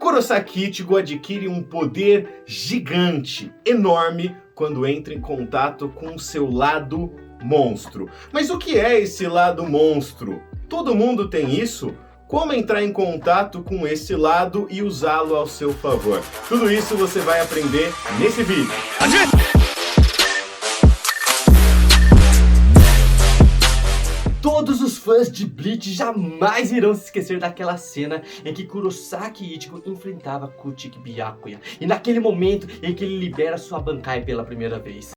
Kurosaki Ichigo adquire um poder gigante, enorme, quando entra em contato com seu lado monstro. Mas o que é esse lado monstro? Todo mundo tem isso? Como entrar em contato com esse lado e usá-lo ao seu favor? Tudo isso você vai aprender nesse vídeo. Todos os fãs de Bleach jamais irão se esquecer daquela cena em que Kurosaki Ichigo enfrentava Kuchiki Byakuya, e naquele momento em que ele libera sua Bankai pela primeira vez.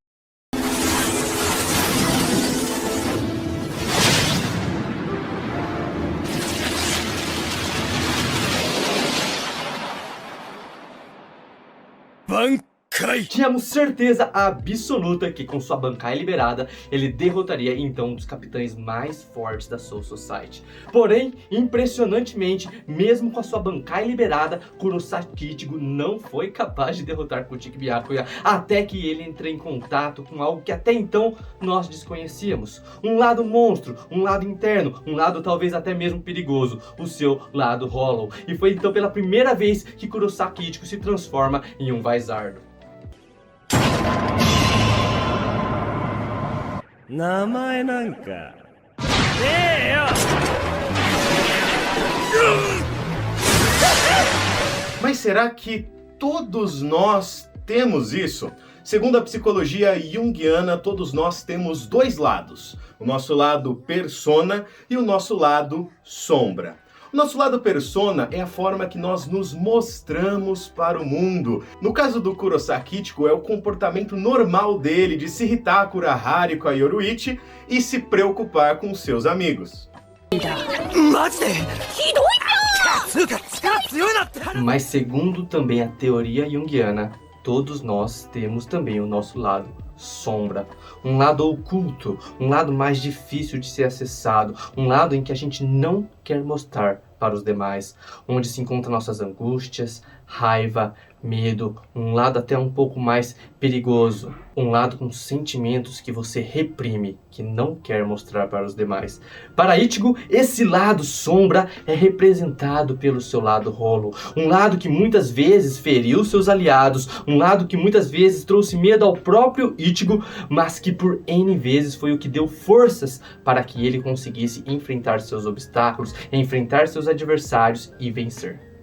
Tínhamos certeza absoluta que com sua Bankai liberada, ele derrotaria então um dos capitães mais fortes da Soul Society. Porém, impressionantemente, mesmo com a sua Bankai liberada, Kurosaki Ichigo não foi capaz de derrotar Kuchiki Byakuya, até que ele entrou em contato com algo que até então nós desconhecíamos. Um lado monstro, um lado interno, um lado talvez até mesmo perigoso, o seu lado Hollow. E foi então pela primeira vez que Kurosaki Ichigo se transforma em um Vizardo. Mas será que todos nós temos isso? Segundo a psicologia junguiana, todos nós temos dois lados. O nosso lado persona e o nosso lado sombra. O nosso lado persona é a forma que nós nos mostramos para o mundo. No caso do Kurosaki Ichigo, é o comportamento normal dele de se irritar com Urahara e com a Yoruichi e se preocupar com seus amigos. Mas segundo também a teoria junguiana, todos nós temos também o nosso lado sombra, um lado oculto, um lado mais difícil de ser acessado, um lado em que a gente não quer mostrar para os demais, onde se encontram nossas angústias, raiva, medo, um lado até um pouco mais perigoso, um lado com sentimentos que você reprime, que não quer mostrar para os demais. Para Ichigo, esse lado sombra é representado pelo seu lado Hollow, um lado que muitas vezes feriu seus aliados, um lado que muitas vezes trouxe medo ao próprio Ichigo, mas que por N vezes foi o que deu forças para que ele conseguisse enfrentar seus obstáculos, enfrentar seus adversários e vencer.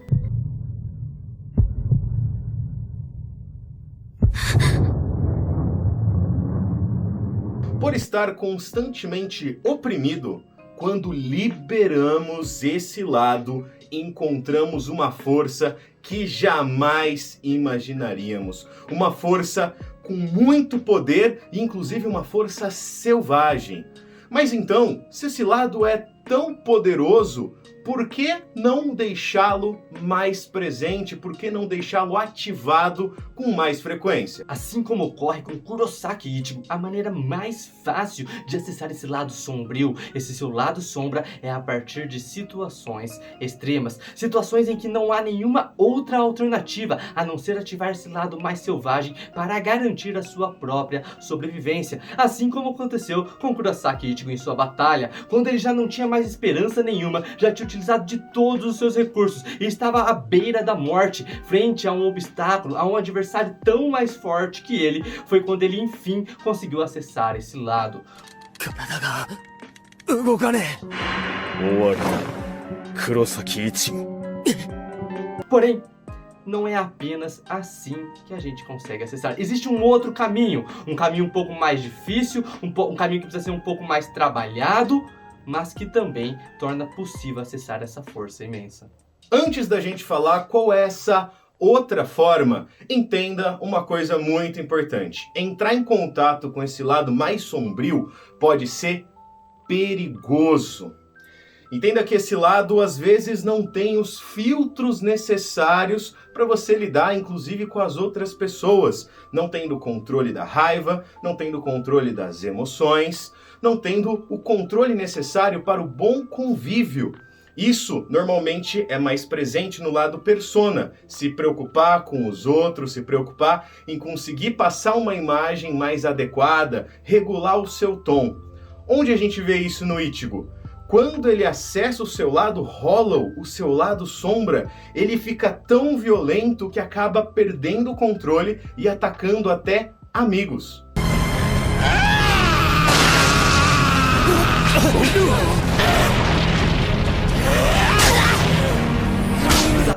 Por estar constantemente oprimido, quando liberamos esse lado, encontramos uma força que jamais imaginaríamos. Uma força com muito poder e inclusive uma força selvagem. Mas então, se esse lado é tão poderoso, por que não deixá-lo mais presente? Por que não deixá-lo ativado com mais frequência? Assim como ocorre com Kurosaki Ichigo, a maneira mais fácil de acessar esse lado sombrio, esse seu lado sombra, é a partir de situações extremas. Situações em que não há nenhuma outra alternativa a não ser ativar esse lado mais selvagem para garantir a sua própria sobrevivência. Assim como aconteceu com Kurosaki Ichigo em sua batalha, quando ele já não tinha mais esperança nenhuma, já tinha utilizado de todos os seus recursos e estava à beira da morte, frente a um obstáculo, a um adversário tão mais forte que ele, foi quando ele enfim conseguiu acessar esse lado. Porém, não é apenas assim que a gente consegue acessar. Existe um outro caminho, um caminho um pouco mais difícil, um caminho que precisa ser um pouco mais trabalhado, mas que também torna possível acessar essa força imensa. Antes da gente falar qual é essa outra forma, entenda uma coisa muito importante. Entrar em contato com esse lado mais sombrio pode ser perigoso. Entenda que esse lado às vezes não tem os filtros necessários para você lidar, inclusive com as outras pessoas. Não tendo o controle da raiva, não tendo o controle das emoções, não tendo o controle necessário para o bom convívio. Isso normalmente é mais presente no lado persona, se preocupar com os outros, se preocupar em conseguir passar uma imagem mais adequada, regular o seu tom. Onde a gente vê isso no Ichigo? quando ele acessa o seu lado Hollow, o seu lado sombra, ele fica tão violento que acaba perdendo o controle e atacando até amigos.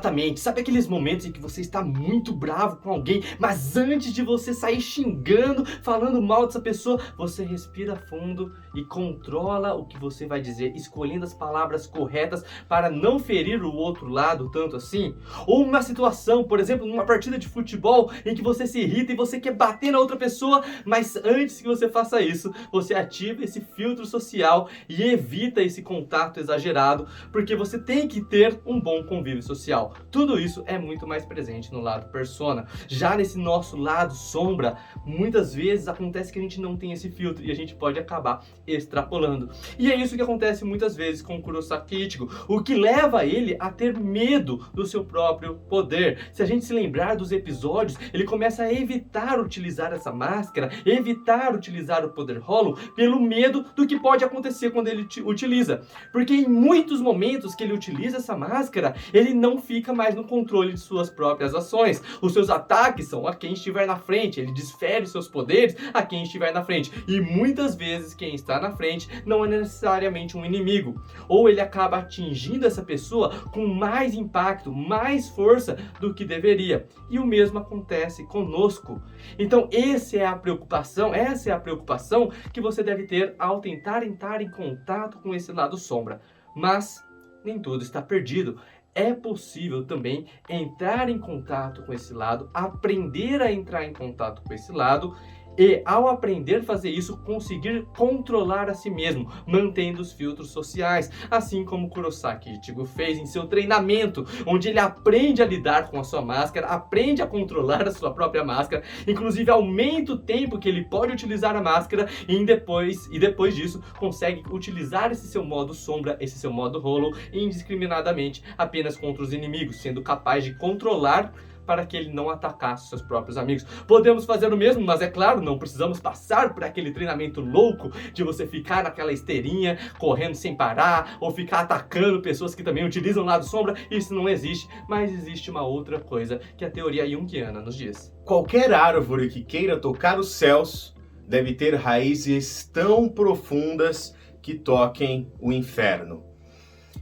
Exatamente, sabe aqueles momentos em que você está muito bravo com alguém, mas antes de você sair xingando, falando mal dessa pessoa, você respira fundo e controla o que você vai dizer, escolhendo as palavras corretas para não ferir o outro lado tanto assim? Ou uma situação, por exemplo, numa partida de futebol em que você se irrita e você quer bater na outra pessoa, mas antes que você faça isso, você ativa esse filtro social e evita esse contato exagerado, porque você tem que ter um bom convívio social. Tudo isso é muito mais presente no lado persona. Já nesse nosso lado sombra, muitas vezes acontece que a gente não tem esse filtro e a gente pode acabar extrapolando. E é isso que acontece muitas vezes com o Kurosaki Ichigo, o que leva ele a ter medo do seu próprio poder. Se a gente se lembrar dos episódios, ele começa a evitar utilizar essa máscara, evitar utilizar o poder Hollow, pelo medo do que pode acontecer quando ele utiliza. Porque em muitos momentos que ele utiliza essa máscara, ele não fica mais no controle de suas próprias ações. Os seus ataques são a quem estiver na frente, ele desfere seus poderes a quem estiver na frente. E muitas vezes quem está na frente não é necessariamente um inimigo. Ou ele acaba atingindo essa pessoa com mais impacto, mais força do que deveria. E o mesmo acontece conosco. Então essa é a preocupação que você deve ter ao tentar entrar em contato com esse lado sombra. Mas nem tudo está perdido. É possível também entrar em contato com esse lado, aprender a entrar em contato com esse lado e, ao aprender a fazer isso, conseguir controlar a si mesmo, mantendo os filtros sociais, assim como Kurosaki Ichigo fez em seu treinamento, onde ele aprende a lidar com a sua máscara, aprende a controlar a sua própria máscara, inclusive aumenta o tempo que ele pode utilizar a máscara e depois disso consegue utilizar esse seu modo sombra, esse seu modo Hollow, indiscriminadamente apenas contra os inimigos, sendo capaz de controlar para que ele não atacasse seus próprios amigos. Podemos fazer o mesmo, mas é claro, não precisamos passar por aquele treinamento louco de você ficar naquela esteirinha, correndo sem parar, ou ficar atacando pessoas que também utilizam o lado sombra. Isso não existe, mas existe uma outra coisa que a teoria junguiana nos diz. Qualquer árvore que queira tocar os céus deve ter raízes tão profundas que toquem o inferno.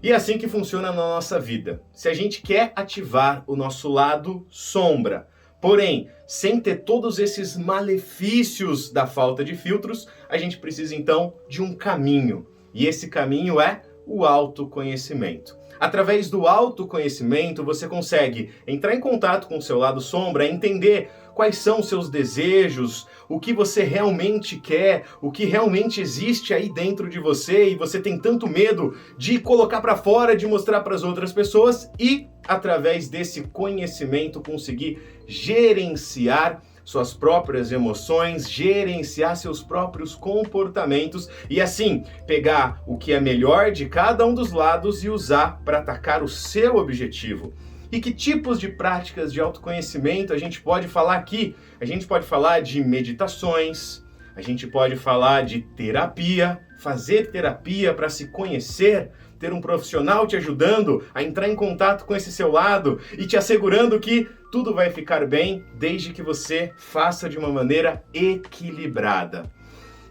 E é assim que funciona na nossa vida. Se a gente quer ativar o nosso lado sombra, porém, sem ter todos esses malefícios da falta de filtros, a gente precisa então de um caminho. E esse caminho é o autoconhecimento. Através do autoconhecimento, você consegue entrar em contato com o seu lado sombra, entender quais são os seus desejos, o que você realmente quer, o que realmente existe aí dentro de você e você tem tanto medo de colocar para fora, de mostrar para as outras pessoas e, através desse conhecimento, conseguir gerenciar suas próprias emoções, gerenciar seus próprios comportamentos e assim pegar o que é melhor de cada um dos lados e usar para atacar o seu objetivo. E que tipos de práticas de autoconhecimento a gente pode falar aqui? A gente pode falar de meditações, a gente pode falar de terapia, fazer terapia para se conhecer, ter um profissional te ajudando a entrar em contato com esse seu lado e te assegurando que tudo vai ficar bem desde que você faça de uma maneira equilibrada.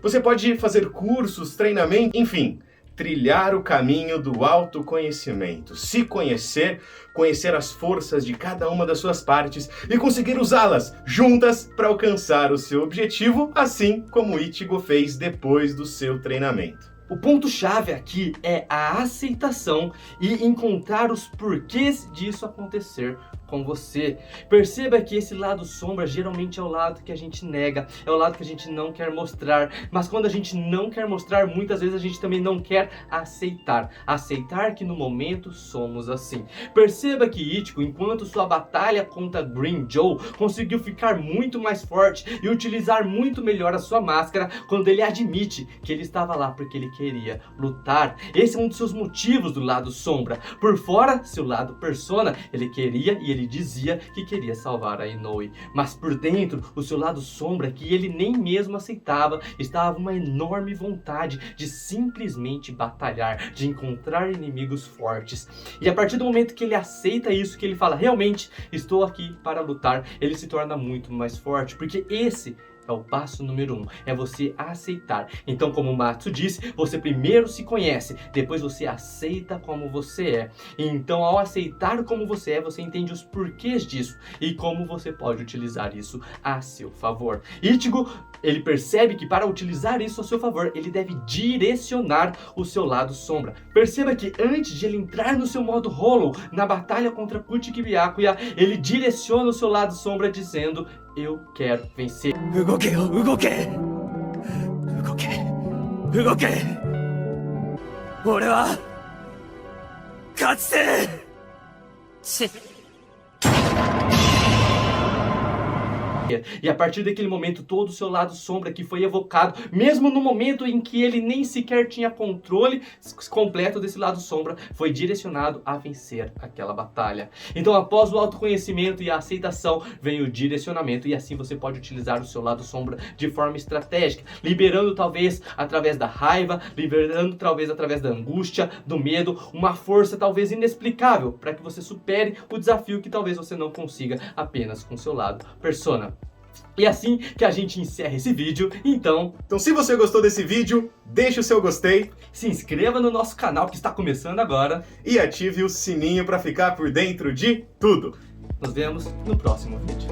Você pode fazer cursos, treinamento, enfim, trilhar o caminho do autoconhecimento, se conhecer, conhecer as forças de cada uma das suas partes e conseguir usá-las juntas para alcançar o seu objetivo, assim como Ichigo fez depois do seu treinamento. O ponto-chave aqui é a aceitação e encontrar os porquês disso acontecer com você. Perceba que esse lado sombra geralmente é o lado que a gente nega, é o lado que a gente não quer mostrar, mas quando a gente não quer mostrar, muitas vezes a gente também não quer aceitar que no momento somos assim. Perceba que Ichigo, enquanto sua batalha contra Green Joe, conseguiu ficar muito mais forte e utilizar muito melhor a sua máscara quando ele admite que ele estava lá porque ele queria lutar. Esse é um dos seus motivos do lado sombra. Por fora, seu lado persona, ele queria e ele dizia que queria salvar a Inoue. Mas por dentro, o seu lado sombra, que ele nem mesmo aceitava, estava uma enorme vontade de simplesmente batalhar, de encontrar inimigos fortes. E a partir do momento que ele aceita isso, que ele fala, realmente estou aqui para lutar, ele se torna muito mais forte, porque esse é o passo número 1, é você aceitar. Então, como o Matsu disse, você primeiro se conhece, depois você aceita como você é. E então, ao aceitar como você é, você entende os porquês disso e como você pode utilizar isso a seu favor. Ichigo, ele percebe que para utilizar isso a seu favor, ele deve direcionar o seu lado sombra. Perceba que antes de ele entrar no seu modo Hollow, na batalha contra Kuchiki Byakuya, ele direciona o seu lado sombra dizendo, eu quero vencer. 動けよ動け動け動け俺は勝つぜ E a partir daquele momento, todo o seu lado sombra que foi evocado, mesmo no momento em que ele nem sequer tinha controle completo desse lado sombra, foi direcionado a vencer aquela batalha. Então, após o autoconhecimento e a aceitação, vem o direcionamento, e assim você pode utilizar o seu lado sombra de forma estratégica, liberando talvez através da raiva, liberando talvez através da angústia, do medo, uma força talvez inexplicável, para que você supere o desafio que talvez você não consiga apenas com seu lado persona. E assim que a gente encerra esse vídeo, então se você gostou desse vídeo, deixe o seu gostei, se inscreva no nosso canal que está começando agora e ative o sininho para ficar por dentro de tudo. Nos vemos no próximo vídeo.